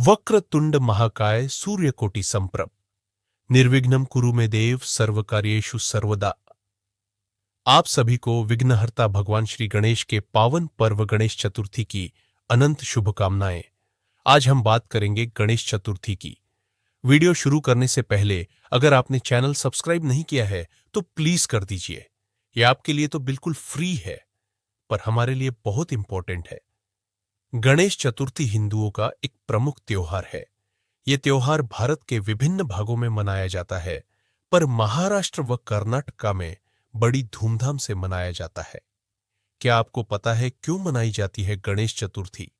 वक्रतुंड महाकाय सूर्यकोटि संप्रभ निर्विघ्नं कुरु मे देव सर्वकार्येषु सर्वदा। आप सभी को विघ्नहर्ता भगवान श्री गणेश के पावन पर्व गणेश चतुर्थी की अनंत शुभकामनाएं। आज हम बात करेंगे गणेश चतुर्थी की। वीडियो शुरू करने से पहले अगर आपने चैनल सब्सक्राइब नहीं किया है तो प्लीज कर दीजिए। यह आपके लिए तो बिल्कुल फ्री है, पर हमारे लिए बहुत इंपॉर्टेंट है। गणेश चतुर्थी हिंदुओं का एक प्रमुख त्योहार है। यह त्योहार भारत के विभिन्न भागों में मनाया जाता है, पर महाराष्ट्र व कर्नाटक में बड़ी धूमधाम से मनाया जाता है। क्या आपको पता है क्यों मनाई जाती है गणेश चतुर्थी?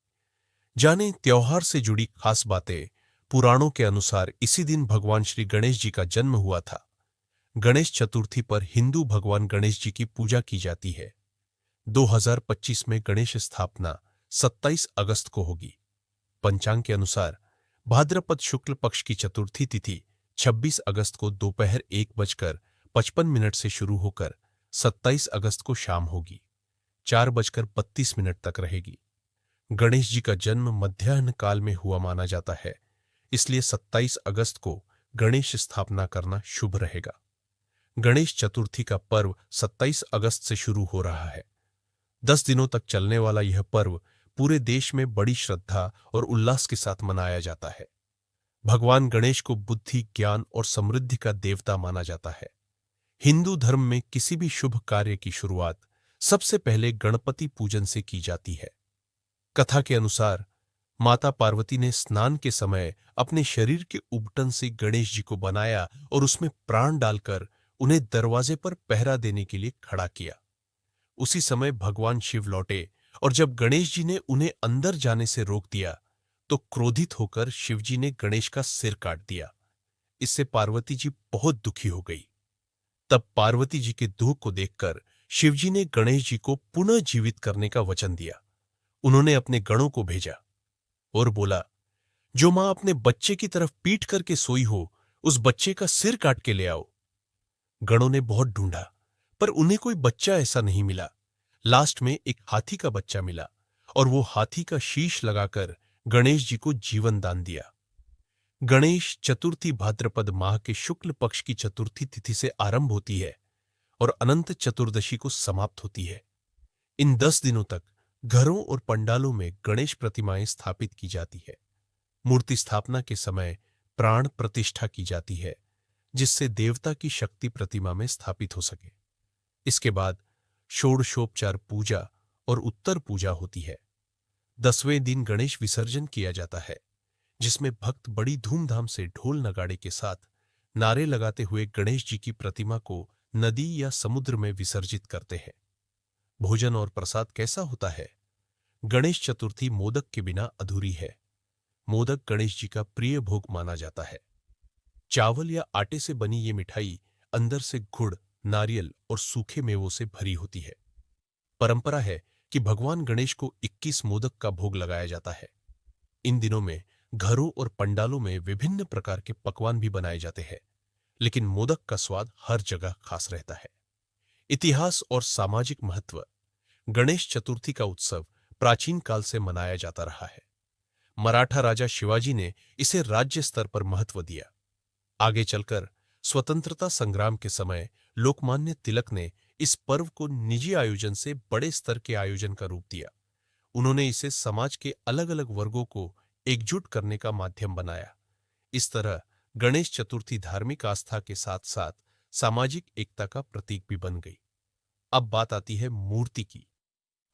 जानें त्योहार से जुड़ी खास बातें। पुराणों के अनुसार इसी दिन भगवान श्री गणेश जी का जन्म हुआ था। गणेश चतुर्थी पर हिंदू भगवान गणेश जी की पूजा की जाती है। 2025 में गणेश स्थापना 27 अगस्त को होगी। पंचांग के अनुसार भाद्रपद शुक्ल पक्ष की चतुर्थी तिथि 26 अगस्त को दोपहर 1:55 से शुरू होकर 27 अगस्त को शाम होगी 4:32 तक रहेगी। गणेश जी का जन्म मध्याह्न काल में हुआ माना जाता है, इसलिए 27 अगस्त को गणेश स्थापना करना शुभ रहेगा। गणेश चतुर्थी का पर्व 27 अगस्त से शुरू हो रहा है। 10 दिनों तक चलने वाला यह पर्व पूरे देश में बड़ी श्रद्धा और उल्लास के साथ मनाया जाता है। भगवान गणेश को बुद्धि, ज्ञान और समृद्धि का देवता माना जाता है। हिंदू धर्म में किसी भी शुभ कार्य की शुरुआत सबसे पहले गणपति पूजन से की जाती है। कथा के अनुसार माता पार्वती ने स्नान के समय अपने शरीर के उबटन से गणेश जी को बनाया और उसमें प्राण डालकर उन्हें दरवाजे पर पहरा देने के लिए खड़ा किया। उसी समय भगवान शिव लौटे और जब गणेश जी ने उन्हें अंदर जाने से रोक दिया तो क्रोधित होकर शिवजी ने गणेश का सिर काट दिया। इससे पार्वती जी बहुत दुखी हो गई। तब पार्वती जी के दुख को देखकर शिवजी ने गणेश जी को पुनः जीवित करने का वचन दिया। उन्होंने अपने गणों को भेजा और बोला, जो मां अपने बच्चे की तरफ पीठ करके सोई हो उस बच्चे का सिर काट के ले आओ। गणों ने बहुत ढूंढा पर उन्हें कोई बच्चा ऐसा नहीं मिला। लास्ट में एक हाथी का बच्चा मिला और वो हाथी का शीश लगाकर गणेश जी को जीवन दान दिया। गणेश चतुर्थी भाद्रपद माह के शुक्ल पक्ष की चतुर्थी तिथि से आरंभ होती है और अनंत चतुर्दशी को समाप्त होती है। इन 10 दिनों तक घरों और पंडालों में गणेश प्रतिमाएं स्थापित की जाती है। मूर्ति स्थापना के समय प्राण प्रतिष्ठा की जाती है, जिससे देवता की शक्ति प्रतिमा में स्थापित हो सके। इसके बाद षोडशोपचार पूजा और उत्तर पूजा होती है। 10वें दिन गणेश विसर्जन किया जाता है, जिसमें भक्त बड़ी धूमधाम से ढोल नगाड़े के साथ नारे लगाते हुए गणेश जी की प्रतिमा को नदी या समुद्र में विसर्जित करते हैं। भोजन और प्रसाद कैसा होता है? गणेश चतुर्थी मोदक के बिना अधूरी है। मोदक गणेश जी का प्रिय भोग माना जाता है। चावल या आटे से बनी ये मिठाई अंदर से गुड़, नारियल और सूखे मेवों से भरी होती है। परंपरा है कि भगवान गणेश को 21 मोदक का भोग लगाया जाता है। इन दिनों में घरों और पंडालों में विभिन्न प्रकार के पकवान भी बनाए जाते हैं, लेकिन मोदक का स्वाद हर जगह खास रहता है। इतिहास और सामाजिक महत्व। गणेश चतुर्थी का उत्सव प्राचीन काल से मनाया जाता रहा है। मराठा राजा शिवाजी ने इसे राज्य स्तर पर महत्व दिया। आगे चलकर स्वतंत्रता संग्राम के समय लोकमान्य तिलक ने इस पर्व को निजी आयोजन से बड़े स्तर के आयोजन का रूप दिया। उन्होंने इसे समाज के अलग अलग वर्गों को एकजुट करने का माध्यम बनाया। इस तरह गणेश चतुर्थी धार्मिक आस्था के साथ साथ सामाजिक एकता का प्रतीक भी बन गई। अब बात आती है मूर्ति की।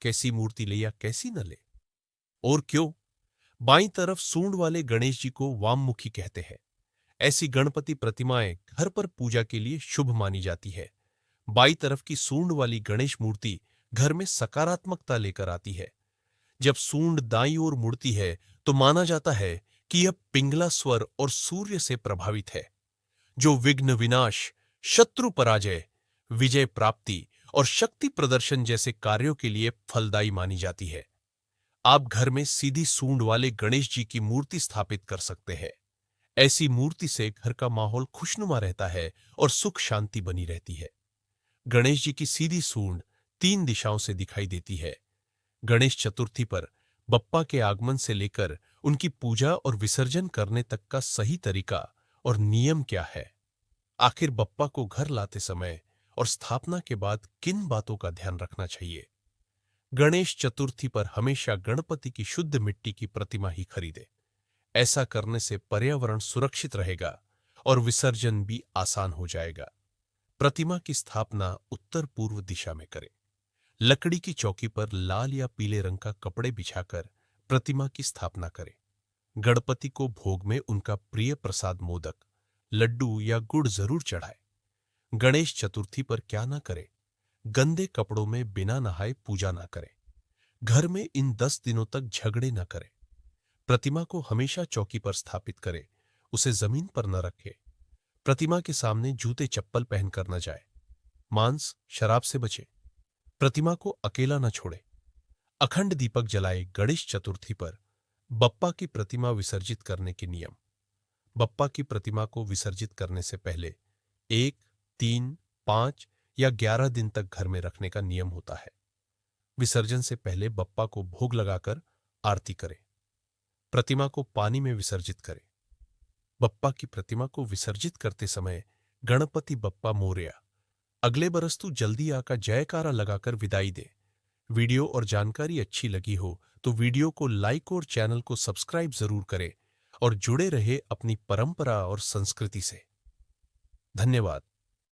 कैसी मूर्ति ले या कैसी न ले, और क्यों? बाईं तरफ सूंड वाले गणेश जी को वाममुखी कहते हैं। ऐसी गणपति प्रतिमाएं घर पर पूजा के लिए शुभ मानी जाती है। बाईं तरफ की सूंड वाली गणेश मूर्ति घर में सकारात्मकता लेकर आती है। जब सूंड दाईं ओर मुड़ती है तो माना जाता है कि यह पिंगला स्वर और सूर्य से प्रभावित है, जो विघ्न विनाश, शत्रु पराजय, विजय प्राप्ति और शक्ति प्रदर्शन जैसे कार्यों के लिए फलदायी मानी जाती है। आप घर में सीधी सूंड वाले गणेश जी की मूर्ति स्थापित कर सकते हैं। ऐसी मूर्ति से घर का माहौल खुशनुमा रहता है और सुख शांति बनी रहती है। गणेश जी की सीधी सूंड 3 दिशाओं से दिखाई देती है। गणेश चतुर्थी पर बप्पा के आगमन से लेकर उनकी पूजा और विसर्जन करने तक का सही तरीका और नियम क्या है? आखिर बप्पा को घर लाते समय और स्थापना के बाद किन बातों का ध्यान रखना चाहिए? गणेश चतुर्थी पर हमेशा गणपति की शुद्ध मिट्टी की प्रतिमा ही खरीदे। ऐसा करने से पर्यावरण सुरक्षित रहेगा और विसर्जन भी आसान हो जाएगा। प्रतिमा की स्थापना उत्तर पूर्व दिशा में करें। लकड़ी की चौकी पर लाल या पीले रंग का कपड़े बिछाकर प्रतिमा की स्थापना करें। गणपति को भोग में उनका प्रिय प्रसाद मोदक, लड्डू या गुड़ जरूर चढ़ाए। गणेश चतुर्थी पर क्या ना करें? गंदे कपड़ों में बिना नहाए पूजा ना करें। घर में इन 10 दिनों तक झगड़े न करें। प्रतिमा को हमेशा चौकी पर स्थापित करें, उसे जमीन पर न रखें। प्रतिमा के सामने जूते चप्पल पहनकर न जाए। मांस, शराब से बचे। प्रतिमा को अकेला न छोड़े। अखंड दीपक जलाए। गणेश चतुर्थी पर बप्पा की प्रतिमा विसर्जित करने के नियम। बप्पा की प्रतिमा को विसर्जित करने से पहले 1, 3, 5 या 11 दिन तक घर में रखने का नियम होता है। विसर्जन से पहले बप्पा को भोग लगाकर आरती करें। प्रतिमा को पानी में विसर्जित करें। बप्पा की प्रतिमा को विसर्जित करते समय गणपति बप्पा मोरया, अगले बरस तू जल्दी आका जयकारा लगाकर विदाई दे। वीडियो और जानकारी अच्छी लगी हो तो वीडियो को लाइक और चैनल को सब्सक्राइब जरूर करें और जुड़े रहे अपनी परंपरा और संस्कृति से। धन्यवाद।